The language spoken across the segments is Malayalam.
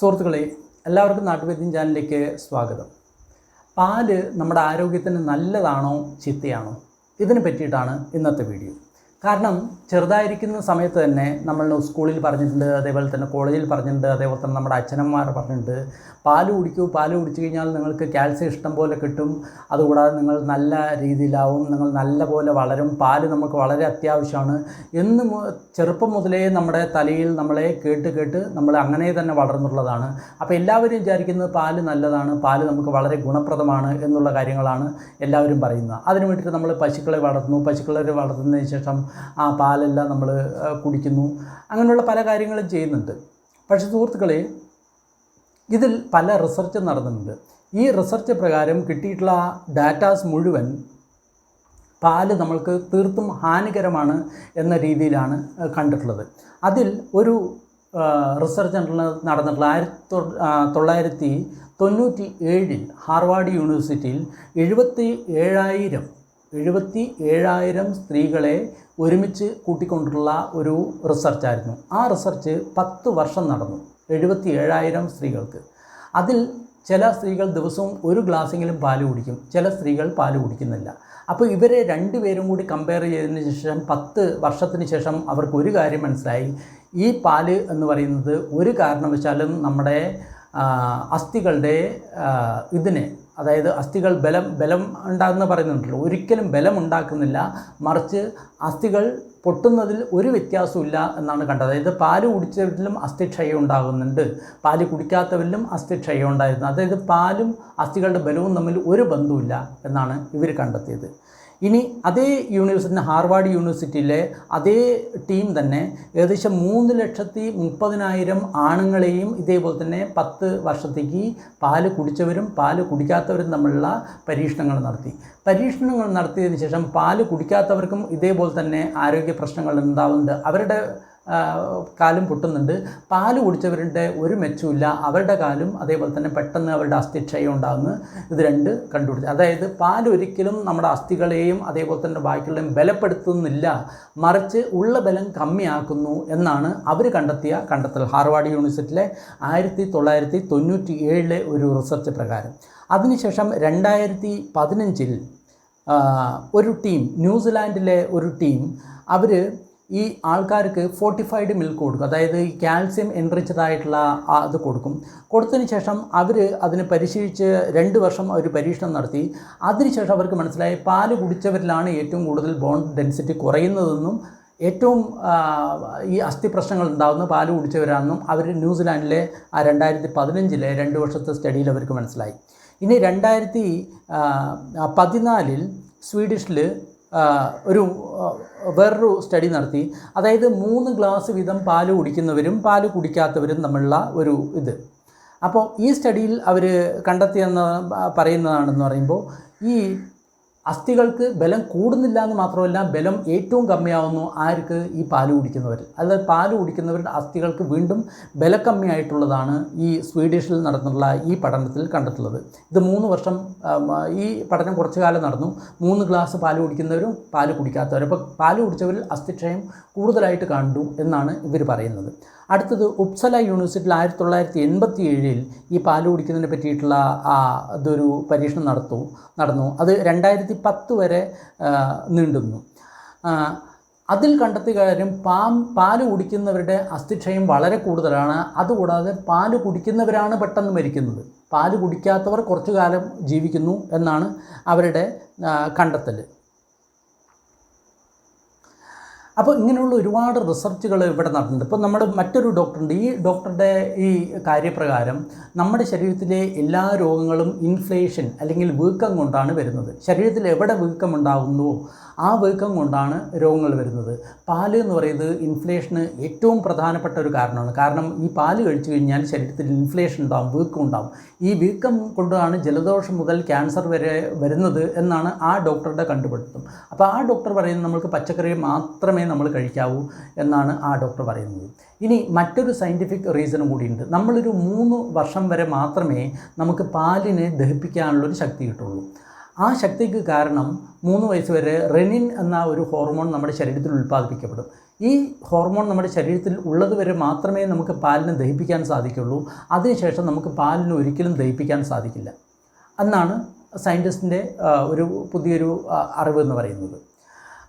സുഹൃത്തുക്കളെ, എല്ലാവർക്കും നാട്ടുവൈദ്യം ചാനലിലേക്ക് സ്വാഗതം. പാല് നമ്മുടെ ആരോഗ്യത്തിന് നല്ലതാണോ ചീത്തയാണോ ഇതിനെ പറ്റിയിട്ടാണ് ഇന്നത്തെ വീഡിയോ. കാരണം ചെറുതായിരിക്കുന്ന സമയത്ത് തന്നെ നമ്മൾ സ്കൂളിൽ പറഞ്ഞിട്ടുണ്ട്, അതേപോലെ തന്നെ കോളേജിൽ പറഞ്ഞിട്ടുണ്ട്, അതേപോലെ തന്നെ നമ്മുടെ അച്ഛനമ്മമാർ പറഞ്ഞിട്ടുണ്ട്, പാല് കുടിക്കൂ, പാല് കുടിച്ചു കഴിഞ്ഞാൽ നിങ്ങൾക്ക് കാൽസ്യം ഇഷ്ടം പോലെ കിട്ടും, അതുകൂടാതെ നിങ്ങൾ നല്ല രീതിയിലാവും, നിങ്ങൾ നല്ല പോലെ വളരും, പാല് നമുക്ക് വളരെ അത്യാവശ്യമാണ് എന്ന് ചെറുപ്പം മുതലേ നമ്മുടെ തലയിൽ നമ്മളെ കേട്ട് നമ്മൾ അങ്ങനെ തന്നെ വളർന്നുള്ളതാണ്. അപ്പോൾ എല്ലാവരും വിചാരിക്കുന്നത് പാല് നല്ലതാണ്, പാല് നമുക്ക് വളരെ ഗുണപ്രദമാണ് എന്നുള്ള കാര്യങ്ങളാണ് എല്ലാവരും പറയുന്നത്. അതിന് വേണ്ടിയിട്ട് നമ്മൾ പശുക്കളെ വളർത്തുന്നതിന് ശേഷം ആ പാലെല്ലാം നമ്മൾ കുടിക്കുന്നു, അങ്ങനെയുള്ള പല കാര്യങ്ങളും ചെയ്യുന്നുണ്ട്. പക്ഷേ സുഹൃത്തുക്കളെ, ഇതിൽ പല റിസർച്ച് നടന്നിട്ടുണ്ട്. ഈ റിസർച്ച് പ്രകാരം കിട്ടിയിട്ടുള്ള ഡാറ്റാസ് മുഴുവൻ പാല് നമ്മൾക്ക് തീർത്തും ഹാനികരമാണ് എന്ന രീതിയിലാണ് കണ്ടിട്ടുള്ളത്. അതിൽ ഒരു റിസർച്ച് നടന്നിട്ടുള്ള 1997 ഹാർവാർഡ് യൂണിവേഴ്സിറ്റിയിൽ 77,000 സ്ത്രീകളെ ഒരുമിച്ച് കൂട്ടിക്കൊണ്ടുള്ള ഒരു റിസർച്ചായിരുന്നു. ആ റിസർച്ച് 10 വർഷം നടന്നു. 77,000 സ്ത്രീകൾക്ക്. അതിൽ ചില സ്ത്രീകൾ ദിവസവും ഒരു ഗ്ലാസ്സെങ്കിലും പാല് കുടിക്കും, ചില സ്ത്രീകൾ പാല് കുടിക്കുന്നില്ല. അപ്പോൾ ഇവരെ രണ്ടുപേരും കൂടി കമ്പയർ ചെയ്തതിന് ശേഷം 10 വർഷത്തിന് ശേഷം അവർക്ക് ഒരു കാര്യം മനസ്സിലായി. ഈ പാല് എന്ന് പറയുന്നത് ഒരു കാരണവശാലും നമ്മുടെ അസ്ഥികളുടെ അതായത് അസ്ഥികൾ ബലം ഉണ്ടാകുന്ന പറയുന്നുണ്ടല്ലോ, ഒരിക്കലും ബലം ഉണ്ടാക്കുന്നില്ല, മറിച്ച് അസ്ഥികൾ പൊട്ടുന്നതിൽ ഒരു വ്യത്യാസമില്ല എന്നാണ് കണ്ടത്. അതായത് പാല് കുടിച്ചവരിലും അസ്ഥിക്ഷയം ഉണ്ടാകുന്നുണ്ട്, പാല് കുടിക്കാത്തവരിലും അസ്ഥിക്ഷയം ഉണ്ടായിരുന്നു. അതായത് പാലും അസ്ഥികളുടെ ബലവും തമ്മിൽ ഒരു ബന്ധവുമില്ല എന്നാണ് ഇവർ കണ്ടെത്തിയത്. ഇനി അതേ ഹാർവാർഡ് യൂണിവേഴ്സിറ്റിയിലെ അതേ ടീം തന്നെ ഏകദേശം 3,30,000 ആണുങ്ങളെയും ഇതേപോലെ തന്നെ 10 വർഷത്തേക്ക് പാല് കുടിച്ചവരും പാല് കുടിക്കാത്തവരും തമ്മിലുള്ള പരീക്ഷണങ്ങൾ നടത്തിയതിന് ശേഷം പാല് കുടിക്കാത്തവർക്കും ഇതേപോലെ തന്നെ ആരോഗ്യ പ്രശ്നങ്ങൾ ഉണ്ടാവുന്നുണ്ട്, അവരുടെ കാലും പൊട്ടുന്നുണ്ട്. പാല് കുടിച്ചവരുടെ ഒരു മെച്ചമില്ല, അവരുടെ കാലും അതേപോലെ തന്നെ പെട്ടെന്ന് അവരുടെ അസ്ഥിക്ഷയം ഉണ്ടാകുന്നു. ഇത് രണ്ട് കണ്ടുപിടിച്ചു. അതായത് പാല് ഒരിക്കലും നമ്മുടെ അസ്ഥികളെയും അതേപോലെ തന്നെ ബാക്കിയുള്ളതും ബലപ്പെടുത്തുന്നില്ല, മറിച്ച് ഉള്ള ബലം കമ്മിയാക്കുന്നു എന്നാണ് അവർ കണ്ടെത്തൽ ഹാർവാർഡ് യൂണിവേഴ്സിറ്റിയിലെ 1997 ഒരു റിസർച്ച് പ്രകാരം. അതിനുശേഷം 2015 ഒരു ടീം, ന്യൂസിലാൻഡിലെ ഒരു ടീം, അവർ ഈ ആൾക്കാർക്ക് ഫോർട്ടിഫൈഡ് മിൽക്ക് കൊടുക്കും. അതായത് ഈ കാൽസ്യം എൻറിച്ചഡായിട്ടുള്ള അത് കൊടുത്തതിന് ശേഷം അവർ അതിനെ പരിശീലിച്ച് 2 വർഷം അവർ പരീക്ഷണം നടത്തി. അതിനുശേഷം അവർക്ക് മനസ്സിലായി പാല് കുടിച്ചവരിലാണ് ഏറ്റവും കൂടുതൽ ബോൺ ഡെൻസിറ്റി കുറയുന്നതെന്നും ഏറ്റവും ഈ അസ്ഥി പ്രശ്നങ്ങൾ ഉണ്ടാകുന്ന പാല് കുടിച്ചവരാണെന്നും അവർ ന്യൂസിലാൻഡിലെ 2015 2 വർഷത്തെ സ്റ്റഡിയിൽ അവർക്ക് മനസ്സിലായി. ഇനി 2014 സ്വീഡിഷിൽ വേറൊരു സ്റ്റഡി നടത്തി. അതായത് 3 ഗ്ലാസ് വീതം പാല് കുടിക്കുന്നവരും പാല് കുടിക്കാത്തവരും തമ്മിലുള്ള ഒരു ഇത്. അപ്പോൾ ഈ സ്റ്റഡിയിൽ അവർ കണ്ടെത്തിയെന്ന് പറയുന്നതാണെന്ന് പറയുമ്പോൾ ഈ അസ്ഥികൾക്ക് ബലം കൂടുന്നില്ല എന്ന് മാത്രമല്ല, ബലം ഏറ്റവും കമ്മിയാവുന്നു ആർക്ക്? ഈ പാല് കുടിക്കുന്നവർ. അതായത് പാല് കുടിക്കുന്നവരുടെ അസ്ഥികൾക്ക് വീണ്ടും ബലക്കമ്മിയായിട്ടുള്ളതാണ് ഈ സ്വീഡിഷിൽ നടന്നിട്ടുള്ള ഈ പഠനത്തിൽ കണ്ടിട്ടുള്ളത്. ഇത് 3 വർഷം ഈ പഠനം കുറച്ചു കാലം നടന്നു. 3 ഗ്ലാസ് പാല് കുടിക്കുന്നവരും പാല് കുടിക്കാത്തവരും. അപ്പോൾ പാല് കുടിച്ചവരിൽ അസ്ഥിക്ഷയം കൂടുതലായിട്ട് കണ്ടു എന്നാണ് ഇവർ പറയുന്നത്. അടുത്തത് ഉപ്സല യൂണിവേഴ്സിറ്റിയിൽ 1987 ഈ പാല് കുടിക്കുന്നതിനെ പറ്റിയിട്ടുള്ള ഇതൊരു പരീക്ഷണം നടന്നു. അത് 2010 വരെ നീണ്ടുന്നു. അതിൽ കണ്ടെത്തിയ കാര്യം പാല് കുടിക്കുന്നവരുടെ അസ്ഥിക്ഷയം വളരെ കൂടുതലാണ്. അതുകൂടാതെ പാല് കുടിക്കുന്നവരാണ് പെട്ടെന്ന് മരിക്കുന്നത്, പാല് കുടിക്കാത്തവർ കുറച്ചു കാലം ജീവിക്കുന്നു എന്നാണ് അവരുടെ കണ്ടെത്തൽ. അപ്പോൾ ഇങ്ങനെയുള്ള ഒരുപാട് റിസർച്ചുകൾ ഇവിടെ നടത്തുന്നുണ്ട്. ഇപ്പോൾ നമ്മുടെ മറ്റൊരു ഡോക്ടറുണ്ട്. ഈ ഡോക്ടറുടെ ഈ കാര്യപ്രകാരം നമ്മുടെ ശരീരത്തിലെ എല്ലാ രോഗങ്ങളും ഇൻഫ്ലേഷൻ അല്ലെങ്കിൽ വീക്കം കൊണ്ടാണ് വരുന്നത്. ശരീരത്തിൽ എവിടെ വീക്കമുണ്ടാകുന്നുവോ ആ വീക്കം കൊണ്ടാണ് രോഗങ്ങൾ വരുന്നത്. പാല് എന്ന് പറയുന്നത് ഇൻഫ്ലേഷന് ഏറ്റവും പ്രധാനപ്പെട്ട ഒരു കാരണമാണ്. കാരണം ഈ പാല് കഴിച്ചു കഴിഞ്ഞാൽ ശരീരത്തിൽ ഇൻഫ്ലേഷൻ ഉണ്ടാകും, വീക്കം ഉണ്ടാകും. ഈ വീക്കം കൊണ്ടാണ് ജലദോഷം മുതൽ ക്യാൻസർ വരെ വരുന്നത് എന്നാണ് ആ ഡോക്ടറുടെ കണ്ടുപിടുത്തം. അപ്പോൾ ആ ഡോക്ടർ പറയുന്നത് നമ്മൾക്ക് പച്ചക്കറി മാത്രമേ നമ്മൾ കഴിക്കാവൂ എന്നാണ് ആ ഡോക്ടർ പറയുന്നത്. ഇനി മറ്റൊരു സയൻറ്റിഫിക് റീസണും കൂടിയുണ്ട്. നമ്മളൊരു 3 വർഷം വരെ മാത്രമേ നമുക്ക് പാലിനെ ദഹിപ്പിക്കാനുള്ളൊരു ശക്തി കിട്ടുള്ളൂ. ആ ശക്തിക്ക് കാരണം 3 വയസ്സ് വരെ റെനിൻ എന്ന ഒരു ഹോർമോൺ നമ്മുടെ ശരീരത്തിൽ ഉൽപ്പാദിപ്പിക്കപ്പെടും. ഈ ഹോർമോൺ നമ്മുടെ ശരീരത്തിൽ ഉള്ളത് വരെ മാത്രമേ നമുക്ക് പാലിനെ ദഹിപ്പിക്കാൻ സാധിക്കുള്ളൂ. അതിനുശേഷം നമുക്ക് പാലിനെ ഒരിക്കലും ദഹിപ്പിക്കാൻ സാധിക്കില്ല എന്നാണ് സയൻറ്റിസ്റ്റിൻ്റെ ഒരു പുതിയൊരു അറിവ് എന്ന് പറയുന്നത്.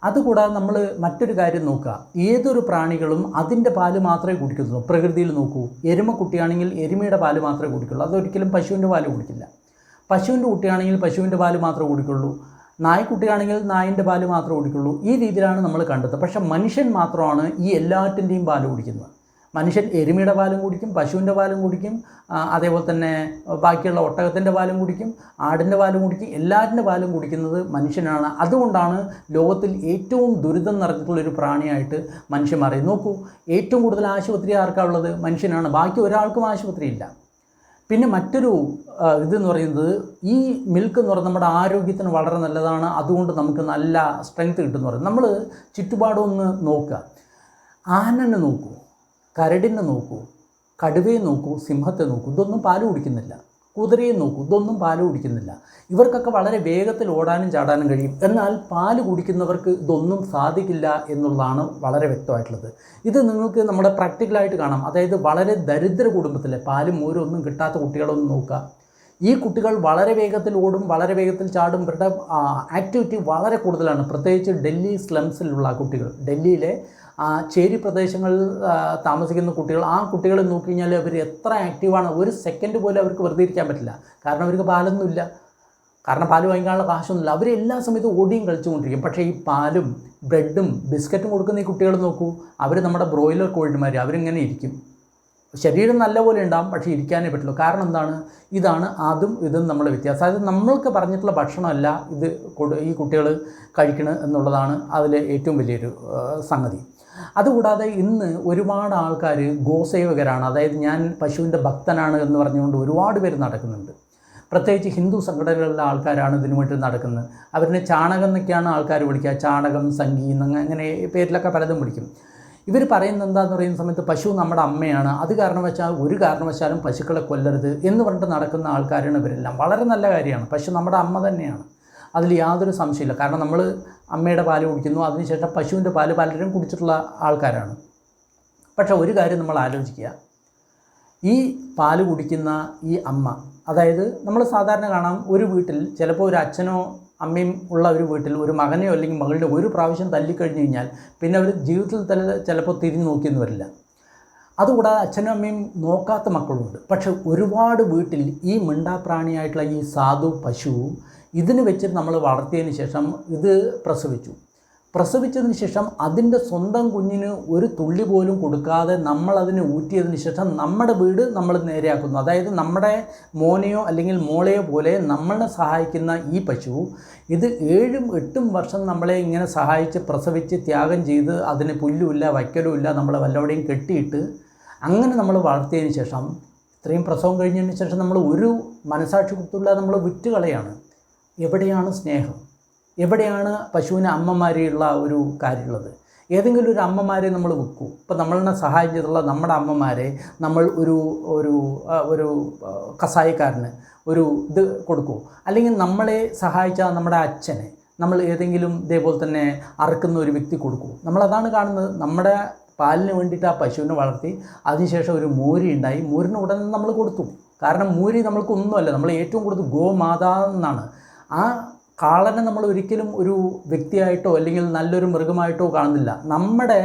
അതുകൂടാതെ നമ്മൾ മറ്റൊരു കാര്യം നോക്കുക, ഏതൊരു പ്രാണികളും അതിൻ്റെ പാല് മാത്രമേ കുടിക്കുന്നുള്ളൂ. പ്രകൃതിയിൽ നോക്കൂ, എരുമ കുട്ടിയാണെങ്കിൽ എരുമയുടെ പാല് മാത്രമേ കുടിക്കുള്ളൂ, അതൊരിക്കലും പശുവിൻ്റെ പാല് കുടിക്കില്ല. പശുവിൻ്റെ കുട്ടിയാണെങ്കിൽ പശുവിൻ്റെ പാല് മാത്രമേ കുടിക്കുള്ളൂ, നായ്ക്കുട്ടിയാണെങ്കിൽ നായിൻ്റെ പാല് മാത്രമേ കുടിക്കുള്ളൂ. ഈ രീതിയിലാണ് നമ്മൾ കണ്ടത്. പക്ഷേ മനുഷ്യൻ മാത്രമാണ് ഈ എല്ലാറ്റിൻ്റെയും പാല് കുടിക്കുന്നത്. മനുഷ്യൻ എരുമയുടെ പാലും കുടിക്കും, പശുവിൻ്റെ പാലും കുടിക്കും, അതേപോലെ തന്നെ ബാക്കിയുള്ള ഒട്ടകത്തിൻ്റെ പാലും കുടിക്കും, ആടിൻ്റെ പാലും കുടിക്കും, എല്ലാറ്റിൻ്റെ പാലും കുടിക്കുന്നത് മനുഷ്യനാണ്. അതുകൊണ്ടാണ് ലോകത്തിൽ ഏറ്റവും ദുരിതം നിറഞ്ഞിട്ടുള്ളൊരു പ്രാണിയായിട്ട് മനുഷ്യൻ മാറി. നോക്കൂ, ഏറ്റവും കൂടുതൽ ആശുപത്രി ആർക്കാണുള്ളത്? മനുഷ്യനാണ്. ബാക്കി ഒരാൾക്കും ആശുപത്രിയില്ല. പിന്നെ മറ്റൊരു ഇതെന്ന് പറയുന്നത്, ഈ മിൽക്ക് എന്ന് പറയുന്നത് നമ്മുടെ ആരോഗ്യത്തിന് വളരെ നല്ലതാണ്. അതുകൊണ്ട് നമുക്ക് നല്ല സ്ട്രെങ്ത് കിട്ടുമെന്ന് പറയും. നമ്മൾ ചുറ്റുപാടൊന്ന് നോക്കുക, ആനനെ നോക്കൂ, കരടിനെ നോക്കൂ, കടുവയെ നോക്കൂ, സിംഹത്തെ നോക്കൂ, ഇതൊന്നും പാല് കുടിക്കുന്നില്ല. കുതിരയെ നോക്കൂ, ഇതൊന്നും പാല് കുടിക്കുന്നില്ല. ഇവർക്കൊക്കെ വളരെ വേഗത്തിൽ ഓടാനും ചാടാനും കഴിയും. എന്നാൽ പാല് കുടിക്കുന്നവർക്ക് ഇതൊന്നും സാധിക്കില്ല എന്നുള്ളതാണ് വളരെ വ്യക്തമായിട്ടുള്ളത്. ഇത് നിങ്ങൾക്ക് നമ്മുടെ പ്രാക്ടിക്കലായിട്ട് കാണാം. അതായത് വളരെ ദരിദ്ര കുടുംബത്തിലെ പാലും മോരും ഒന്നും കിട്ടാത്ത കുട്ടികളൊന്നും നോക്കുക. ഈ കുട്ടികൾ വളരെ വേഗത്തിൽ ഓടും, വളരെ വേഗത്തിൽ ചാടും. ഇവരുടെ ആക്ടിവിറ്റി വളരെ കൂടുതലാണ്. പ്രത്യേകിച്ച് ഡൽഹി സ്ലംസിലുള്ള കുട്ടികൾ, ഡൽഹിയിലെ ചേരി പ്രദേശങ്ങളിൽ താമസിക്കുന്ന കുട്ടികൾ, ആ കുട്ടികളെ നോക്കിക്കഴിഞ്ഞാൽ അവർ എത്ര ആക്റ്റീവാണ്. ഒരു സെക്കൻഡ് പോലും അവർക്ക് വെറുതെ ഇരിക്കാൻ പറ്റില്ല. കാരണം അവർക്ക് പാലൊന്നുമില്ല, കാരണം പാല് വാങ്ങിക്കാനുള്ള കാശൊന്നുമില്ല. അവർ എല്ലാ സമയത്തും ഓടിയും കളിച്ചുകൊണ്ടിരിക്കും. പക്ഷേ ഈ പാലും ബ്രെഡും ബിസ്ക്കറ്റും കൊടുക്കുന്ന ഈ കുട്ടികൾ നോക്കൂ, അവർ നമ്മുടെ ബ്രോയിലർ കോഴിമാർ, അവരിങ്ങനെ ഇരിക്കും. ശരീരം നല്ലപോലെ ഉണ്ടാകും, പക്ഷേ ഇരിക്കാനേ പറ്റുള്ളൂ. കാരണം എന്താണ്? ഇതാണ് അതും ഇതും നമ്മുടെ വ്യത്യാസം. അതായത് നമ്മൾക്ക് പറഞ്ഞിട്ടുള്ള ഭക്ഷണമല്ല ഇത് ഈ കുട്ടികൾ കഴിക്കണം എന്നുള്ളതാണ് അതിൽ ഏറ്റവും വലിയൊരു സംഗതി. അതുകൂടാതെ ഇന്ന് ഒരുപാട് ആൾക്കാർ ഗോസേവകരാണ്. അതായത് ഞാൻ പശുവിൻ്റെ ഭക്തനാണ് എന്ന് പറഞ്ഞുകൊണ്ട് ഒരുപാട് പേര് നടക്കുന്നുണ്ട്. പ്രത്യേകിച്ച് ഹിന്ദു സംഘടനകളിലെ ആൾക്കാരാണ് ഇതിനു വേണ്ടി നടക്കുന്നത്. അവരിനെ ചാണകം എന്നൊക്കെയാണ് ആൾക്കാർ വിളിക്കുക. ചാണകം, സംഗീതം, അങ്ങനെ പേരിലൊക്കെ പലതും വിളിക്കും. ഇവർ പറയുന്നത് എന്താണെന്ന് പറയുന്ന സമയത്ത് പശു നമ്മുടെ അമ്മയാണ്, അത് ഒരു കാരണവശാലും പശുക്കളെ കൊല്ലരുത് എന്ന് പറഞ്ഞിട്ട് നടക്കുന്ന ആൾക്കാരാണ് ഇവരെല്ലാം. വളരെ നല്ല കാര്യമാണ്. പശു നമ്മുടെ അമ്മ തന്നെയാണ്, അതിൽ യാതൊരു സംശയമില്ല. കാരണം നമ്മൾ അമ്മയുടെ പാല് കുടിക്കുന്നു, അതിനുശേഷം പശുവിൻ്റെ പാല് പലരും കുടിച്ചിട്ടുള്ള ആൾക്കാരാണ്. പക്ഷേ ഒരു കാര്യം നമ്മൾ ആലോചിക്കുക, ഈ പാല് കുടിക്കുന്ന ഈ അമ്മ, അതായത് നമ്മൾ സാധാരണ കാണാം ഒരു വീട്ടിൽ ചിലപ്പോൾ ഒരു അച്ഛനോ അമ്മയും ഉള്ള ഒരു വീട്ടിൽ ഒരു മകനെയോ അല്ലെങ്കിൽ മകളുടെ ഒരു പ്രാവശ്യം തല്ലിക്കഴിഞ്ഞ് കഴിഞ്ഞാൽ പിന്നെ അവർ ജീവിതത്തിൽ തന്നെ ചിലപ്പോൾ തിരിഞ്ഞു നോക്കിയെന്ന് വരില്ല. അതുകൂടാതെ അച്ഛനും അമ്മയും നോക്കാത്ത മക്കളുണ്ട്. പക്ഷെ ഒരുപാട് വീട്ടിൽ ഈ മിണ്ടാപ്രാണിയായിട്ടുള്ള ഈ സാധു പശു ഇതിന് വെച്ചിട്ട് നമ്മൾ വളർത്തിയതിന് ശേഷം ഇത് പ്രസവിച്ചതിന് ശേഷം അതിൻ്റെ സ്വന്തം കുഞ്ഞിന് ഒരു തുള്ളി പോലും കൊടുക്കാതെ നമ്മളതിനെ ഊറ്റിയതിന് ശേഷം നമ്മുടെ വീട് നമ്മൾ നേരെയാക്കുന്നു. അതായത് നമ്മുടെ മോനെയോ അല്ലെങ്കിൽ മോളെയോ പോലെ നമ്മളെ സഹായിക്കുന്ന ഈ പശു ഇത് 7-8 വർഷം നമ്മളെ ഇങ്ങനെ സഹായിച്ച് പ്രസവിച്ച് ത്യാഗം ചെയ്ത് അതിന് പുല്ലുമില്ല വയ്ക്കലുമില്ല നമ്മളെ വല്ലവിടെയും കെട്ടിയിട്ട് അങ്ങനെ നമ്മൾ വളർത്തിയതിന് ശേഷം ഇത്രയും പ്രസവം കഴിഞ്ഞതിന് ശേഷം നമ്മൾ ഒരു മനസാക്ഷി കുത്തില്ല നമ്മൾ വിറ്റുകളയാണ്. എവിടെയാണ് സ്നേഹം? എവിടെയാണ് പശുവിന് അമ്മമാരെയുള്ള ഒരു കാര്യമുള്ളത്? ഏതെങ്കിലും ഒരു അമ്മമാരെ നമ്മൾ വിൽക്കൂ. ഇപ്പോൾ നമ്മളെ സഹായം ചെയ്തിട്ടുള്ള നമ്മുടെ അമ്മമാരെ നമ്മൾ ഒരു കസായിക്കാരന് ഒരു ഇത് കൊടുക്കൂ. അല്ലെങ്കിൽ നമ്മളെ സഹായിച്ച നമ്മുടെ അച്ഛനെ നമ്മൾ ഏതെങ്കിലും ഇതേപോലെ തന്നെ അറക്കുന്ന ഒരു വ്യക്തി കൊടുക്കൂ. നമ്മളതാണ് കാണുന്നത്. നമ്മുടെ പാലിന് വേണ്ടിയിട്ട് ആ പശുവിനെ വളർത്തി അതിനുശേഷം ഒരു മൂരി ഉണ്ടായി, മൂരിന് ഉടനെ നമ്മൾ കൊടുത്തു. കാരണം മൂരി നമ്മൾക്കൊന്നുമല്ല, നമ്മൾ ഏറ്റവും കൂടുതൽ ഗോമാതാ എന്നാണ്. ആ കാളനെ നമ്മൾ ഒരിക്കലും ഒരു വ്യക്തിയായിട്ടോ അല്ലെങ്കിൽ നല്ലൊരു മൃഗമായിട്ടോ കാണുന്നില്ല. നമ്മുടെ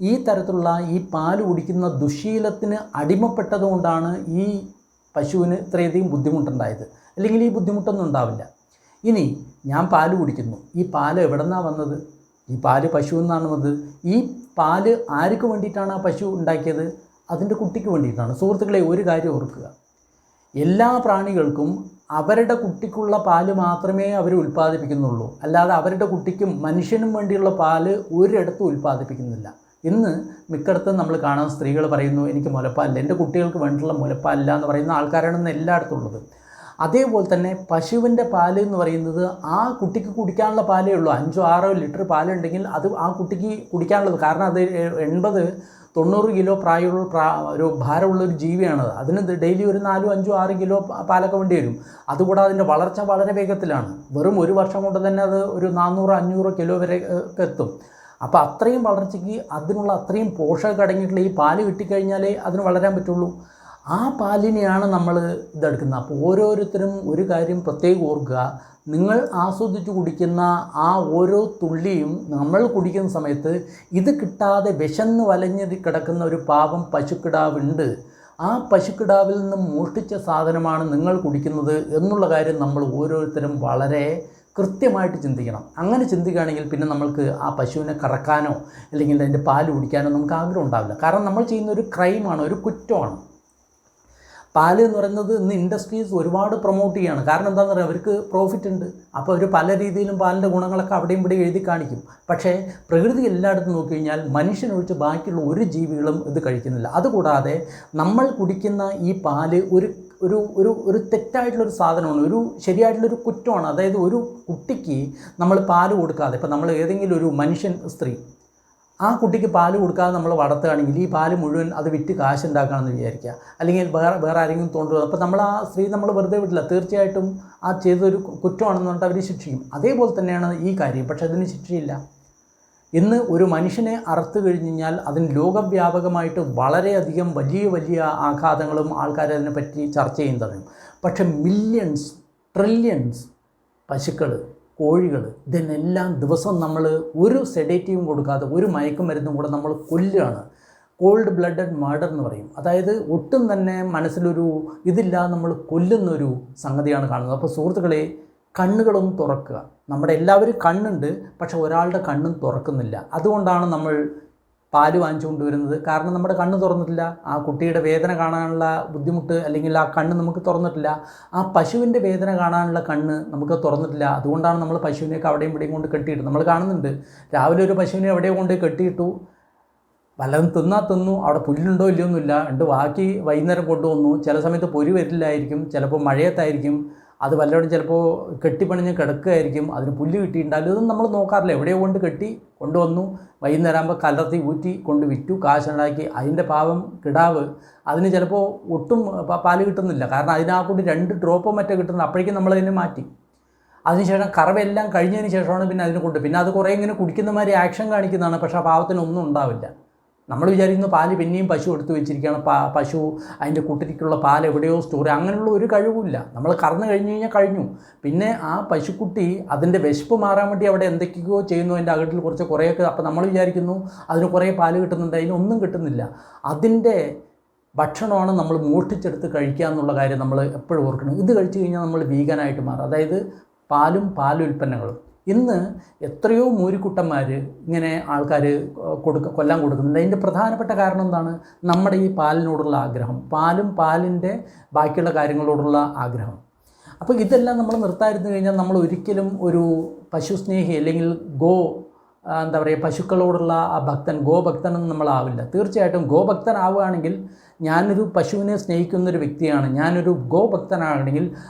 ഈ തരത്തിലുള്ള ഈ പാല് കുടിക്കുന്ന ദുശീലത്തിന് അടിമപ്പെട്ടതുകൊണ്ടാണ് ഈ പശുവിന് ഇത്രയധികം ബുദ്ധിമുട്ടുണ്ടായത്. അല്ലെങ്കിൽ ഈ ബുദ്ധിമുട്ടൊന്നും ഉണ്ടാവില്ല. ഇനി ഞാൻ പാല് കുടിക്കുന്നു, ഈ പാല് എവിടെ നിന്നാണ് വന്നത്? ഈ പാല് പശുവിൽ നിന്നാണ് വന്നത്. ഈ പാല് ആർക്ക് വേണ്ടിയിട്ടാണ് ആ പശു ഉണ്ടാക്കിയത്? അതിൻ്റെ കുട്ടിക്ക് വേണ്ടിയിട്ടാണ്. സുഹൃത്തുക്കളെ, ഒരു കാര്യം ഓർക്കുക, എല്ലാ പ്രാണികൾക്കും അവരുടെ കുട്ടിക്കുള്ള പാല് മാത്രമേ അവർ ഉൽപ്പാദിപ്പിക്കുന്നുള്ളൂ. അല്ലാതെ അവരുടെ കുട്ടിക്കും മനുഷ്യനും വേണ്ടിയുള്ള പാല് ഒരിടത്തും ഉൽപ്പാദിപ്പിക്കുന്നില്ല. ഇന്ന് മിക്കയിടത്തും നമ്മൾ കാണാൻ സ്ത്രീകൾ പറയുന്നു എനിക്ക് മുലപ്പാലില്ല, എൻ്റെ കുട്ടികൾക്ക് വേണ്ടിയുള്ള മുലപ്പാലില്ല എന്ന് പറയുന്ന ആൾക്കാരാണ് ഇന്ന് എല്ലായിടത്തും ഉള്ളത്. അതേപോലെ തന്നെ പശുവിൻ്റെ പാല് എന്ന് പറയുന്നത് ആ കുട്ടിക്ക് കുടിക്കാനുള്ള പാലേ ഉള്ളൂ. 5-6 ലിറ്റർ പാലുണ്ടെങ്കിൽ അത് ആ കുട്ടിക്ക് കുടിക്കാനുള്ളത്. കാരണം അത് 80-90 കിലോ പ്രായമുള്ള ഒരു ഭാരമുള്ളൊരു ജീവിയാണത്. അതിന് ഡെയിലി ഒരു 4-5-6 കിലോ പാലൊക്കെ വേണ്ടി വരും. അതുകൂടാതെ അതിൻ്റെ വളർച്ച വളരെ വേഗത്തിലാണ്. വെറും 1 വർഷം കൊണ്ട് തന്നെ അത് ഒരു 400-500 കിലോ വരെ എത്തും. അപ്പോൾ അത്രയും വളർച്ചയ്ക്ക് അതിനുള്ള അത്രയും പോഷകം അടങ്ങിയിട്ടുള്ള ഈ പാല് കിട്ടിക്കഴിഞ്ഞാലേ അതിന് വളരാൻ പറ്റുള്ളൂ. ആ പാലിനെയാണ് നമ്മൾ ഇതെടുക്കുന്നത്. അപ്പോൾ ഓരോരുത്തരും ഒരു കാര്യം പ്രത്യേകം ഓർക്കുക, നിങ്ങൾ ആസ്വദിച്ച് കുടിക്കുന്ന ആ ഓരോ തുള്ളിയും നമ്മൾ കുടിക്കുന്ന സമയത്ത് ഇത് കിട്ടാതെ വിശന്ന് വലഞ്ഞ് കിടക്കുന്ന ഒരു പാവം പശുക്കിടാവുണ്ട്. ആ പശുക്കിടാവിൽ നിന്ന് മോഷ്ടിച്ച സാധനമാണ് നിങ്ങൾ കുടിക്കുന്നത് എന്നുള്ള കാര്യം നമ്മൾ ഓരോരുത്തരും വളരെ കൃത്യമായിട്ട് ചിന്തിക്കണം. അങ്ങനെ ചിന്തിക്കുകയാണെങ്കിൽ പിന്നെ നമ്മൾക്ക് ആ പശുവിനെ കറക്കാനോ അല്ലെങ്കിൽ അതിൻ്റെ പാല് കുടിക്കാനോ നമുക്ക് ആഗ്രഹം ഉണ്ടാവില്ല. കാരണം നമ്മൾ ചെയ്യുന്ന ഒരു ക്രൈമാണ്, ഒരു കുറ്റമാണ്. പാല് എന്ന് പറയുന്നത് ഇന്ന് ഇൻഡസ്ട്രീസ് ഒരുപാട് പ്രൊമോട്ട് ചെയ്യുകയാണ്. കാരണം എന്താണെന്ന് പറയുക, അവർക്ക് പ്രോഫിറ്റ് ഉണ്ട്. അപ്പോൾ അവർ പല രീതിയിലും പാലിൻ്റെ ഗുണങ്ങളൊക്കെ അവിടെയും ഇവിടെ എഴുതി കാണിക്കും. പക്ഷേ പ്രകൃതി എല്ലായിടത്തും നോക്കിക്കഴിഞ്ഞാൽ മനുഷ്യനൊഴിച്ച് ബാക്കിയുള്ള ഒരു ജീവികളും ഇത് കഴിക്കുന്നില്ല. അതുകൂടാതെ നമ്മൾ കുടിക്കുന്ന ഈ പാല് ഒരു ഒരു ഒരു ഒരു തെറ്റായിട്ടുള്ളൊരു സാധനമാണ്, ഒരു ശരിയായിട്ടുള്ളൊരു കുറ്റമാണ്. അതായത് ഒരു കുട്ടിക്ക് നമ്മൾ പാല് കൊടുക്കാതെ, ഇപ്പോൾ നമ്മൾ ഏതെങ്കിലും ഒരു മനുഷ്യൻ സ്ത്രീ ആ കുട്ടിക്ക് പാല് കൊടുക്കാതെ നമ്മൾ വളർത്തുകയാണെങ്കിൽ ഈ പാല് മുഴുവൻ അത് വിറ്റ് കാശുണ്ടാക്കുകയാണെന്ന് വിചാരിക്കുക, അല്ലെങ്കിൽ വേറെ ആരെങ്കിലും തോണ്ടുക. അപ്പോൾ നമ്മൾ ആ സ്ത്രീ നമ്മൾ വെറുതെ വിട്ടില്ല, തീർച്ചയായിട്ടും ആ ചെയ്തൊരു കുറ്റമാണെന്ന് പറഞ്ഞിട്ട് അവർ ശിക്ഷിക്കും. അതേപോലെ തന്നെയാണ് ഈ കാര്യം. പക്ഷേ അതിന് ശിക്ഷയില്ല. ഇന്ന് ഒരു മനുഷ്യനെ അറുത്ത് കഴിഞ്ഞ് കഴിഞ്ഞാൽ അതിന് ലോകവ്യാപകമായിട്ട് വളരെയധികം വലിയ വലിയ ആഘാതങ്ങളും ആൾക്കാരതിനെപ്പറ്റി ചർച്ച ചെയ്യുന്നതാണ്. പക്ഷേ മില്യൺസ് ട്രില്യൺസ് പശുക്കൾ, കോഴികൾ, ഇതിനെല്ലാം ദിവസം നമ്മൾ ഒരു സെഡേറ്റീവും കൊടുക്കാതെ ഒരു മയക്കുമരുന്നും കൂടെ നമ്മൾ കൊല്ലുകയാണ്. കോൾഡ് ബ്ലഡഡ് മർഡർ എന്ന് പറയും. അതായത് ഒട്ടും തന്നെ മനസ്സിലൊരു ഇതില്ലാതെ നമ്മൾ കൊല്ലുന്നൊരു സംഗതിയാണ് കാണുന്നത്. അപ്പോൾ സുഹൃത്തുക്കളെ, കണ്ണുകളൊന്നും തുറക്കുക. നമ്മുടെ എല്ലാവരും കണ്ണുണ്ട്, പക്ഷെ ഒരാളുടെ കണ്ണും തുറക്കുന്നില്ല. അതുകൊണ്ടാണ് നമ്മൾ പാല് വാങ്ങിച്ചു കൊണ്ടുവരുന്നത്. കാരണം നമ്മുടെ കണ്ണ് തുറന്നിട്ടില്ല. ആ കുട്ടിയുടെ വേദന കാണാനുള്ള ബുദ്ധിമുട്ട്, അല്ലെങ്കിൽ ആ കണ്ണ് നമുക്ക് തുറന്നിട്ടില്ല. ആ പശുവിൻ്റെ വേദന കാണാനുള്ള കണ്ണ് നമുക്ക് തുറന്നിട്ടില്ല. അതുകൊണ്ടാണ് നമ്മൾ പശുവിനെയൊക്കെ അവിടെയും ഇവിടെയും കൊണ്ട് കെട്ടിയിട്ട് നമ്മൾ കാണുന്നുണ്ട്. രാവിലെ ഒരു പശുവിനെ എവിടെയോ കൊണ്ട് കെട്ടിയിട്ടു, വല്ലതും തിന്നു, അവിടെ പുല്ലുണ്ടോ ഇല്ലയോ ഒന്നുമില്ല, ബാക്കി വൈകുന്നേരം കൊണ്ടുവന്നു. ചില സമയത്ത് പൊരി വരില്ലായിരിക്കും, ചിലപ്പോൾ മഴയത്തായിരിക്കും, അത് വല്ലവരും ചിലപ്പോൾ കെട്ടിപ്പണിഞ്ഞ് കിടക്കുകയായിരിക്കും, അതിന് പുല്ല് കിട്ടിയിട്ടുണ്ടാവില്ല. ഇതൊന്നും നമ്മൾ നോക്കാറില്ല. എവിടെയോ കൊണ്ട് കെട്ടി കൊണ്ടുവന്നു, വൈകുന്നേരം ആകുമ്പോൾ കലർത്തി ഊറ്റി കൊണ്ട് വിറ്റു, കാശുണ്ടാക്കി. അതിൻ്റെ പാവം കിടാവ് അതിന് ചിലപ്പോൾ ഒട്ടും പാല് കിട്ടുന്നില്ല. കാരണം അതിനാ കൂടി 2 ഡ്രോപ്പോ മറ്റോ കിട്ടുന്നത്. അപ്പോഴേക്കും നമ്മളതിനെ മാറ്റി. അതിനുശേഷം കറവെല്ലാം കഴിഞ്ഞതിന് ശേഷമാണ് പിന്നെ അതിനെ കൊണ്ട്, പിന്നെ അത് കുറേ ഇങ്ങനെ കുടിക്കുന്നമാതിരി ആക്ഷൻ കാണിക്കുന്നതാണ്. പക്ഷേ ആ പാവത്തിനൊന്നും ഉണ്ടാവില്ല. നമ്മൾ വിചാരിക്കുന്നു പാല് പിന്നെയും പശു എടുത്തു വെച്ചിരിക്കുകയാണ്, പശു അതിൻ്റെ കുട്ടിക്കുള്ള പാൽ എവിടെയോ സ്റ്റോർ, അങ്ങനെയുള്ള ഒരു കഴിവുമില്ല. നമ്മൾ കറന്നു കഴിഞ്ഞ് കഴിഞ്ഞാൽ കഴിഞ്ഞു. പിന്നെ ആ പശുക്കുട്ടി അതിൻ്റെ വിശപ്പ് മാറാൻ വേണ്ടി അവിടെ എന്തൊക്കെയോ ചെയ്യുന്നു, അതിൻ്റെ അകട്ടിൽ കുറേയൊക്കെ. അപ്പോൾ നമ്മൾ വിചാരിക്കുന്നു അതിന് കുറേ പാല് കിട്ടുന്നുണ്ട്, അതിനൊന്നും കിട്ടുന്നില്ല. അതിൻ്റെ ഭക്ഷണമാണ് നമ്മൾ മോഷ്ടിച്ചെടുത്ത് കഴിക്കുക എന്നുള്ള കാര്യം നമ്മൾ എപ്പോഴും ഓർക്കണം. ഇത് കഴിച്ചു കഴിഞ്ഞാൽ നമ്മൾ വീഗനായിട്ട് മാറും. അതായത് പാലുൽപ്പന്നങ്ങളും. ഇന്ന് എത്രയോ മൂരിക്കുട്ടന്മാർ ഇങ്ങനെ ആൾക്കാർ കൊല്ലാൻ കൊടുക്കുന്നുണ്ട്. അതിൻ്റെ പ്രധാനപ്പെട്ട കാരണം എന്താണ്? നമ്മുടെ ഈ പാലിനോടുള്ള ആഗ്രഹം, പാലിൻ്റെ ബാക്കിയുള്ള കാര്യങ്ങളോടുള്ള ആഗ്രഹം. അപ്പോൾ ഇതെല്ലാം നമ്മൾ നിർത്താതിരുന്നു കഴിഞ്ഞാൽ നമ്മൾ ഒരിക്കലും ഒരു പശുസ്നേഹി അല്ലെങ്കിൽ പശുക്കളോടുള്ള ആ ഭക്തൻ, ഗോഭക്തനെന്ന് നമ്മളാവില്ല. തീർച്ചയായിട്ടും ഗോഭക്തനാവുകയാണെങ്കിൽ, ഞാനൊരു പശുവിനെ സ്നേഹിക്കുന്നൊരു വ്യക്തിയാണ്, ഞാനൊരു ഗോഭക്തനാണെങ്കിൽ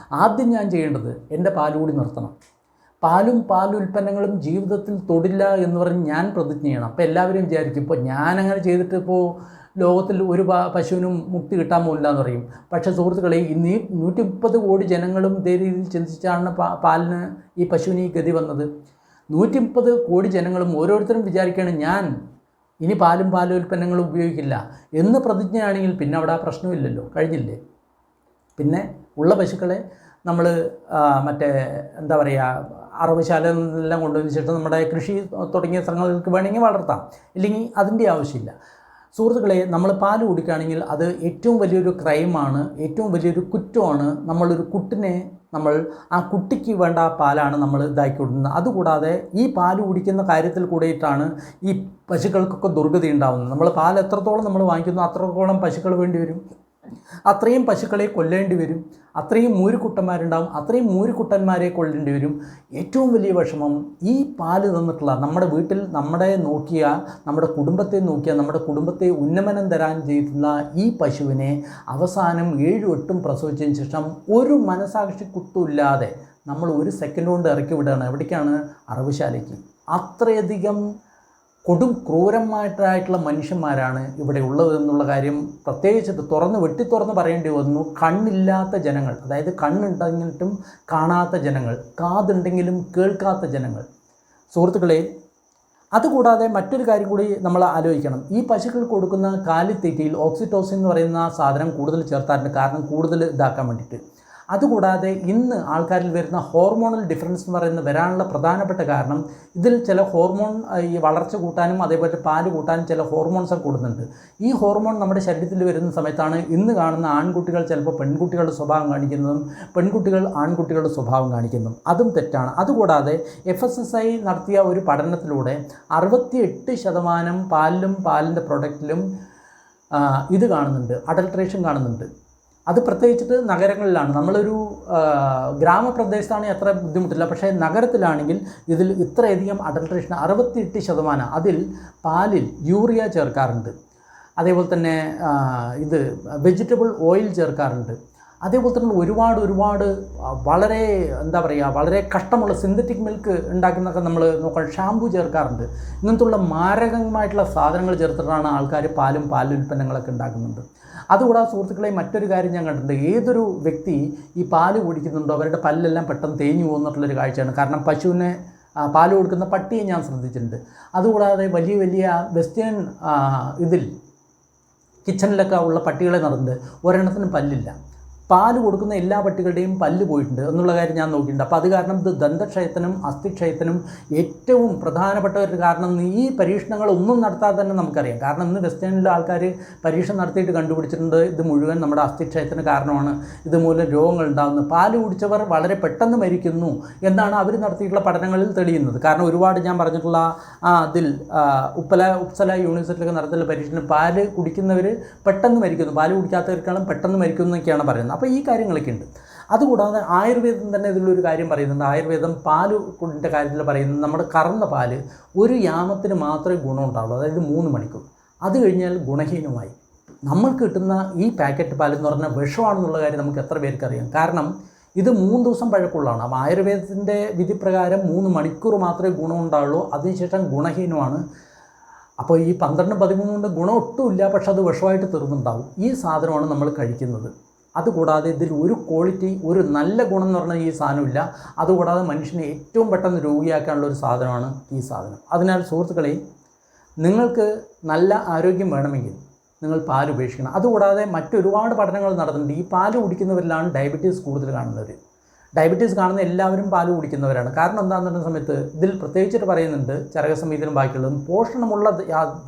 ആദ്യം ഞാൻ ചെയ്യേണ്ടത് എൻ്റെ പാലുകൂടി നിർത്തണം. പാലുൽപ്പന്നങ്ങളും ജീവിതത്തിൽ തൊടില്ല എന്ന് പറഞ്ഞ് ഞാൻ പ്രതിജ്ഞ ചെയ്യണം. അപ്പോൾ എല്ലാവരും വിചാരിക്കും, ഇപ്പോൾ ഞാനങ്ങനെ ചെയ്തിട്ട് ഇപ്പോൾ ലോകത്തിൽ ഒരു പശുവിനും മുക്തി കിട്ടാൻ പോകില്ല എന്ന് പറയും. പക്ഷേ സുഹൃത്തുക്കളെ, ഇന്ന് 130 കോടി ജനങ്ങളും ഇതേ രീതിയിൽ ചിന്തിച്ചാണ് പാലിന് ഈ പശുവിന് ഈ ഗതി വന്നത്. 130 കോടി ജനങ്ങളും ഓരോരുത്തരും വിചാരിക്കുകയാണ് ഞാൻ ഇനി പാലുൽപ്പന്നങ്ങളും ഉപയോഗിക്കില്ല എന്ന് പ്രതിജ്ഞയാണെങ്കിൽ പിന്നെ അവിടെ ആ പ്രശ്നമില്ലല്ലോ, കഴിഞ്ഞില്ലേ. പിന്നെ ഉള്ള പശുക്കളെ നമ്മൾ അറവശാലയെല്ലാം കൊണ്ടുവന്ന ശേഷം നമ്മുടെ കൃഷി തുടങ്ങിയ സ്ഥലങ്ങൾക്ക് വേണമെങ്കിൽ വളർത്താം, ഇല്ലെങ്കിൽ അതിൻ്റെ ആവശ്യമില്ല. സുഹൃത്തുക്കളെ, നമ്മൾ പാല് കുടിക്കുകയാണെങ്കിൽ അത് ഏറ്റവും വലിയൊരു ക്രൈമാണ്, ഏറ്റവും വലിയൊരു കുറ്റമാണ്. നമ്മളൊരു കുട്ടിനെ ആ കുട്ടിക്ക് വേണ്ട പാലാണ് നമ്മൾ ഇതാക്കി കൊടുക്കുന്നത്. അതുകൂടാതെ ഈ പാല് കുടിക്കുന്ന കാര്യത്തിൽ കൂടിയിട്ടാണ് ഈ പശുക്കൾക്കൊക്കെ ദുർഗതി ഉണ്ടാകുന്നത്. നമ്മൾ പാൽ എത്രത്തോളം നമ്മൾ വാങ്ങിക്കുന്നു അത്രത്തോളം പശുക്കൾ വേണ്ടി വരും. അത്രയും പശുക്കളെ കൊല്ലേണ്ടി വരും, അത്രയും മൂരിക്കുട്ടന്മാരുണ്ടാവും, അത്രയും മൂരിക്കുട്ടന്മാരെ കൊല്ലേണ്ടി വരും. ഏറ്റവും വലിയ വിഷമം ഈ പാല് തന്നിട്ടുള്ള നമ്മുടെ വീട്ടിൽ നമ്മുടെ കുടുംബത്തെ നോക്കിയാൽ നമ്മുടെ കുടുംബത്തെ ഉന്നമനം തരാൻ ചെയ്തിട്ടുള്ള ഈ പശുവിനെ അവസാനം 7-8 പ്രസവിച്ചതിന് ശേഷം ഒരു മനസാക്ഷി കുത്തുമില്ലാതെ നമ്മൾ ഒരു സെക്കൻഡ് കൊണ്ട് ഇറക്കി വിടുകയാണ്. എവിടേക്കാണ്? അറവുശാലയ്ക്ക്. അത്രയധികം കൊടും ക്രൂരമായിട്ടുള്ള മനുഷ്യന്മാരാണ് ഇവിടെ ഉള്ളത് എന്നുള്ള കാര്യം പ്രത്യേകിച്ച് വെട്ടിത്തുറന്ന് പറയേണ്ടി വന്നു. കണ്ണില്ലാത്ത ജനങ്ങൾ, അതായത് കണ്ണുണ്ടെങ്കിലും കാണാത്ത ജനങ്ങൾ, കാതുണ്ടെങ്കിലും കേൾക്കാത്ത ജനങ്ങൾ. സുഹൃത്തുക്കളെ, അതുകൂടാതെ മറ്റൊരു കാര്യം കൂടി നമ്മൾ ആലോചിക്കണം. ഈ പശുക്കൾ കൊടുക്കുന്ന കാലിത്തീറ്റയിൽ ഓക്സിറ്റോസിൻ എന്ന് പറയുന്ന സാധനം കൂടുതൽ ചേർത്താറുണ്ട്, കാരണം കൂടുതൽ ഇതാക്കാൻ വേണ്ടിയിട്ട്. അതുകൂടാതെ ഇന്ന് ആൾക്കാരിൽ വരുന്ന ഹോർമോണൽ ഡിഫറൻസ് എന്ന് പറയുന്നത് വരാനുള്ള പ്രധാനപ്പെട്ട കാരണം ഇതിൽ ചില ഹോർമോൺ ഈ വളർച്ച കൂട്ടാനും അതേപോലെ പാല് കൂട്ടാനും ചില ഹോർമോൺസ് കൂടുന്നുണ്ട്. ഈ ഹോർമോൺ നമ്മുടെ ശരീരത്തിൽ വരുന്ന സമയത്താണ് ഇന്ന് കാണുന്ന ആൺകുട്ടികൾ ചിലപ്പോൾ പെൺകുട്ടികളുടെ സ്വഭാവം കാണിക്കുന്നതും പെൺകുട്ടികൾ ആൺകുട്ടികളുടെ സ്വഭാവം കാണിക്കുന്നതും. അതും തെറ്റാണ്. അതുകൂടാതെ FSSAI നടത്തിയ ഒരു പഠനത്തിലൂടെ 68% പാലിലും പാലിൻ്റെ പ്രൊഡക്റ്റിലും ഇത് കാണുന്നുണ്ട്, അഡൾട്രേഷൻ കാണുന്നുണ്ട്. അത് പ്രത്യേകിച്ചിട്ട് നഗരങ്ങളിലാണ്. നമ്മളൊരു ഗ്രാമപ്രദേശത്താണ് അത്ര ബുദ്ധിമുട്ടില്ല, പക്ഷേ നഗരത്തിലാണെങ്കിൽ ഇതിൽ ഇത്രയധികം അഡൾട്രേഷൻ 68%. അതിൽ പാലിൽ യൂറിയ ചേർക്കാറുണ്ട്, അതേപോലെ തന്നെ വെജിറ്റബിൾ ഓയിൽ ചേർക്കാറുണ്ട്, അതേപോലെ തന്നെ ഒരുപാട് വളരെ വളരെ കഷ്ടമുള്ള സിന്തറ്റിക് മിൽക്ക് ഉണ്ടാക്കുന്നതൊക്കെ നമ്മൾ നോക്കാം, ഷാമ്പു ചേർക്കാറുണ്ട്. ഇങ്ങനത്തുള്ള മാരകമായിട്ടുള്ള സാധനങ്ങൾ ചേർത്തിട്ടാണ് ആൾക്കാർ പാലുൽപ്പന്നങ്ങളൊക്കെ ഉണ്ടാക്കുന്നുണ്ട്. അതുകൂടാതെ സുഹൃത്തുക്കളെ, മറ്റൊരു കാര്യം ഞാൻ കണ്ടിട്ടുണ്ട്. ഏതൊരു വ്യക്തി ഈ പാല് കുടിക്കുന്നുണ്ടോ അവരുടെ പല്ലെല്ലാം പെട്ടെന്ന് തേഞ്ഞു പോകുന്നിട്ടുള്ളൊരു കാഴ്ചയാണ്. കാരണം പശുവിനെ പാല് കൊടുക്കുന്ന പട്ടിയെ ഞാൻ ശ്രദ്ധിച്ചിട്ടുണ്ട്. അതുകൂടാതെ വലിയ വെസ്റ്റേൺ കിച്ചണിലൊക്കെ ഉള്ള പട്ടികളെ നടന്നത് ഒരെണ്ണത്തിനും പല്ലില്ല. പാല് കൊടുക്കുന്ന എല്ലാ പട്ടികളുടെയും പല്ല് പോയിട്ടുണ്ട് എന്നുള്ള കാര്യം ഞാൻ നോക്കിയിട്ടുണ്ട്. അപ്പോൾ അത് കാരണം ഇത് ദന്തക്ഷയത്തിനും അസ്ഥിക്ഷയത്തിനും ഏറ്റവും പ്രധാനപ്പെട്ട ഒരു കാരണം. ഈ പരീക്ഷണങ്ങളൊന്നും നടത്താതെ തന്നെ നമുക്കറിയാം. കാരണം ഇന്ന് വെസ്റ്റേണിലെ ആൾക്കാർ പരീക്ഷണം നടത്തിയിട്ട് കണ്ടുപിടിച്ചിട്ടുണ്ട് ഇത് മുഴുവൻ നമ്മുടെ അസ്ഥിക്ഷയത്തിന് കാരണമാണ്, ഇതുമൂലം രോഗങ്ങൾ ഉണ്ടാകുന്നു. പാല് കുടിച്ചവർ വളരെ പെട്ടെന്ന് മരിക്കുന്നു എന്നാണ് അവർ നടത്തിയിട്ടുള്ള പഠനങ്ങളിൽ തെളിയുന്നത്. കാരണം ഒരുപാട് ഞാൻ പറഞ്ഞിട്ടുള്ള ഉപ്സല യൂണിവേഴ്സിറ്റിയിലൊക്കെ നടത്തിയുള്ള പരീക്ഷണം പാല് കുടിക്കുന്നവർ പെട്ടെന്ന് മരിക്കുന്നു, പാല് കുടിക്കാത്തവർക്കാളും പെട്ടെന്ന് മരിക്കുന്നു എന്നൊക്കെയാണ് പറയുന്നത്. അപ്പോൾ ഈ കാര്യങ്ങളൊക്കെ ഉണ്ട്. അതുകൂടാതെ ആയുർവേദം തന്നെ ഇതിലൊരു കാര്യം പറയുന്നുണ്ട്. ആയുർവേദം പാലിൻ്റെ കാര്യത്തിൽ പറയുന്നത് നമ്മുടെ കറന്ന പാല് ഒരു യാമത്തിന് മാത്രമേ ഗുണമുണ്ടാവുള്ളൂ, അതായത് 3 മണിക്കൂർ. അത് കഴിഞ്ഞാൽ ഗുണഹീനമായി. നമ്മൾ കിട്ടുന്ന ഈ പാക്കറ്റ് പാലെന്ന് പറഞ്ഞാൽ വിഷമാണെന്നുള്ള കാര്യം നമുക്ക് എത്ര പേർക്കറിയാം. കാരണം ഇത് 3 ദിവസം പഴക്കമുള്ളതാണ്. അപ്പോൾ ആയുർവേദത്തിൻ്റെ വിധിപ്രകാരം 3 മണിക്കൂർ മാത്രമേ ഗുണമുണ്ടാവുള്ളൂ, അതിനുശേഷം ഗുണഹീനമാണ്. അപ്പോൾ ഈ 12-13 കൊണ്ട് ഗുണം ഒട്ടുമില്ല, പക്ഷെ അത് വിഷമായിട്ട് തീർന്നുണ്ടാവും. ഈ സാധനമാണ് നമ്മൾ കഴിക്കുന്നത്. അതുകൂടാതെ ഇതിൽ ഒരു ക്വാളിറ്റി, ഒരു നല്ല ഗുണം എന്ന് പറഞ്ഞാൽ ഈ സാധനമില്ല. അതുകൂടാതെ മനുഷ്യനെ ഏറ്റവും പെട്ടെന്ന് രോഗിയാക്കാനുള്ള ഒരു സാധനമാണ് ഈ സാധനം. അതിനാൽ സുഹൃത്തുക്കളെ, നിങ്ങൾക്ക് നല്ല ആരോഗ്യം വേണമെങ്കിൽ നിങ്ങൾ പാൽ ഉപേക്ഷിക്കണം. അതുകൂടാതെ മറ്റൊരുപാട് പഠനങ്ങൾ നടത്തുന്നുണ്ട്. ഈ പാല് കുടിക്കുന്നവരിലാണ് ഡയബറ്റീസ് കൂടുതൽ കാണുന്നവർ. ഡയബറ്റീസ് കാണുന്ന എല്ലാവരും പാല് കുടിക്കുന്നവരാണ്. കാരണം എന്താണെന്ന് പറയുന്ന സമയത്ത് ഇതിൽ പ്രത്യേകിച്ചിട്ട് പറയുന്നുണ്ട്, ചരകസംഹിതനും ബാക്കിയുള്ളതും പോഷണമുള്ള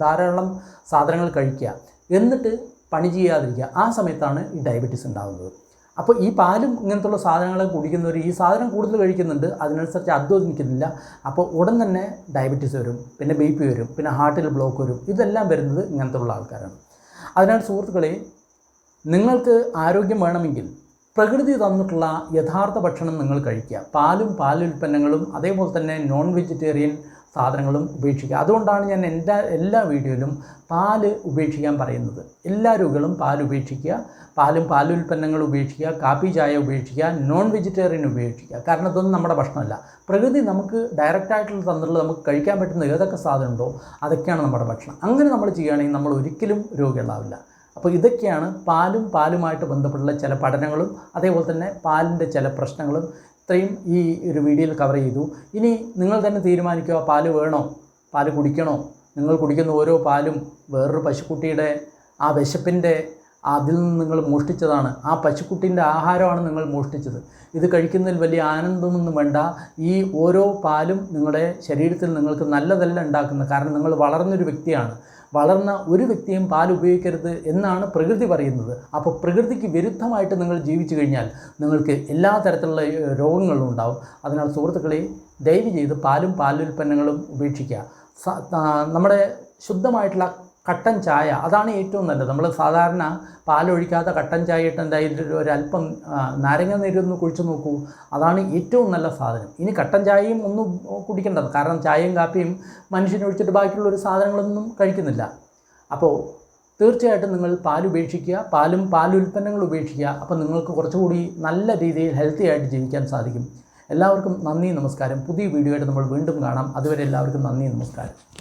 ധാരാളം സാധനങ്ങൾ കഴിക്കുക, എന്നിട്ട് പണി ചെയ്യാതിരിക്കുക. ആ സമയത്താണ് ഈ ഡയബറ്റീസ് ഉണ്ടാകുന്നത്. അപ്പോൾ ഈ പാലും ഇങ്ങനത്തുള്ള സാധനങ്ങൾ കുടിക്കുന്നവർ ഈ സാധനം കൂടുതൽ കഴിക്കുന്നുണ്ട്, അതിനനുസരിച്ച് അധ്വാനിക്കുന്നില്ല. അപ്പോൾ ഉടൻ തന്നെ ഡയബറ്റീസ് വരും, പിന്നെ BP വരും, പിന്നെ ഹാർട്ടിൽ ബ്ലോക്ക് വരും. ഇതെല്ലാം വരുന്നത് ഇങ്ങനത്തുള്ള ആൾക്കാരാണ്. അതിനാൽ സുഹൃത്തുക്കളെ, നിങ്ങൾക്ക് ആരോഗ്യം വേണമെങ്കിൽ പ്രകൃതി തന്നിട്ടുള്ള യഥാർത്ഥ ഭക്ഷണം നിങ്ങൾ കഴിക്കുക. പാലും പാലുൽപ്പന്നങ്ങളും അതേപോലെ തന്നെ നോൺ വെജിറ്റേറിയൻ സാധനങ്ങളും ഉപേക്ഷിക്കുക. അതുകൊണ്ടാണ് ഞാൻ എൻ്റെ എല്ലാ വീഡിയോയിലും പാല് ഉപേക്ഷിക്കാൻ പറയുന്നത്. എല്ലാ രോഗികളും പാൽ ഉപേക്ഷിക്കുക, പാലും പാലുൽപ്പന്നങ്ങൾ ഉപേക്ഷിക്കുക, കാപ്പി ചായ ഉപേക്ഷിക്കുക, നോൺ വെജിറ്റേറിയൻ ഉപേക്ഷിക്കുക. കാരണം ഇതൊന്നും നമ്മുടെ ഭക്ഷണമല്ല. പ്രകൃതി നമുക്ക് ഡയറക്റ്റായിട്ടുള്ള തന്നിട്ടുള്ള നമുക്ക് കഴിക്കാൻ പറ്റുന്ന ഏതൊക്കെ സാധനമുണ്ടോ അതൊക്കെയാണ് നമ്മുടെ ഭക്ഷണം. അങ്ങനെ നമ്മൾ ചെയ്യുകയാണെങ്കിൽ നമ്മൾ ഒരിക്കലും രോഗികളാവില്ല. അപ്പോൾ ഇതൊക്കെയാണ് പാലുമായിട്ട് ബന്ധപ്പെട്ടുള്ള ചില പഠനങ്ങളും അതേപോലെ തന്നെ പാലിൻ്റെ ചില പ്രശ്നങ്ങളും ഇത്രയും ഈ ഒരു വീഡിയോയിൽ കവർ ചെയ്തു. ഇനി നിങ്ങൾ തന്നെ തീരുമാനിക്കുക, പാല് വേണോ, പാല് കുടിക്കണോ. നിങ്ങൾ കുടിക്കുന്ന ഓരോ പാലും വേറൊരു പശുക്കുട്ടിയുടെ ആ വിശപ്പിൻ്റെ അതിൽ നിന്ന് നിങ്ങൾ മോഷ്ടിച്ചതാണ്. ആ പശുക്കുട്ടിൻ്റെ ആഹാരമാണ് നിങ്ങൾ മോഷ്ടിച്ചത്. ഇത് കഴിക്കുന്നതിൽ വലിയ ആനന്ദമൊന്നും വേണ്ട. ഈ ഓരോ പാലും നിങ്ങളുടെ ശരീരത്തിൽ നിങ്ങൾക്ക് നല്ലതല്ല ഉണ്ടാക്കുന്നത്. കാരണം നിങ്ങൾ വളർന്നൊരു വ്യക്തിയാണ്. വളർന്ന ഒരു വ്യക്തിയും പാൽ ഉപയോഗിക്കരുത് എന്നാണ് പ്രകൃതി പറയുന്നത്. അപ്പോൾ പ്രകൃതിക്ക് വിരുദ്ധമായിട്ട് നിങ്ങൾ ജീവിച്ചു കഴിഞ്ഞാൽ നിങ്ങൾക്ക് എല്ലാ തരത്തിലുള്ള രോഗങ്ങളും ഉണ്ടാവും. അതിനാൽ സുഹൃത്തുക്കളെ, ദയവ് ചെയ്ത് പാലും പാലുൽപ്പന്നങ്ങളും ഉപേക്ഷിക്കുക. നമ്മുടെ ശുദ്ധമായിട്ടുള്ള കട്ടൻ ചായ അതാണ് ഏറ്റവും നല്ലത്. നമ്മൾ സാധാരണ പാലൊഴിക്കാതെ കട്ടൻ ചായ ഇട്ട് എന്തായാലും ഒരല്പം നാരങ്ങ നീരൊന്ന് കുഴിച്ച് നോക്കൂ, അതാണ് ഏറ്റവും നല്ല സാധനം. ഇനി കട്ടൻ ചായയും ഒന്നും കുടിക്കേണ്ടത്, കാരണം ചായയും കാപ്പിയും മനുഷ്യനൊഴിച്ചിട്ട് ബാക്കിയുള്ള ഒരു സാധനങ്ങളൊന്നും കഴിക്കുന്നില്ല. അപ്പോൾ തീർച്ചയായിട്ടും നിങ്ങൾ പാൽ ഉപേക്ഷിക്കുക, പാലുൽപ്പന്നങ്ങൾ ഉപേക്ഷിക്കുക. അപ്പോൾ നിങ്ങൾക്ക് കുറച്ചുകൂടി നല്ല രീതിയിൽ ഹെൽത്തി ആയിട്ട് ജീവിക്കാൻ സാധിക്കും. എല്ലാവർക്കും നന്ദി, നമസ്കാരം. പുതിയ വീഡിയോ ആയിട്ട് നമ്മൾ വീണ്ടും കാണാം. അതുവരെ എല്ലാവർക്കും നന്ദി, നമസ്കാരം.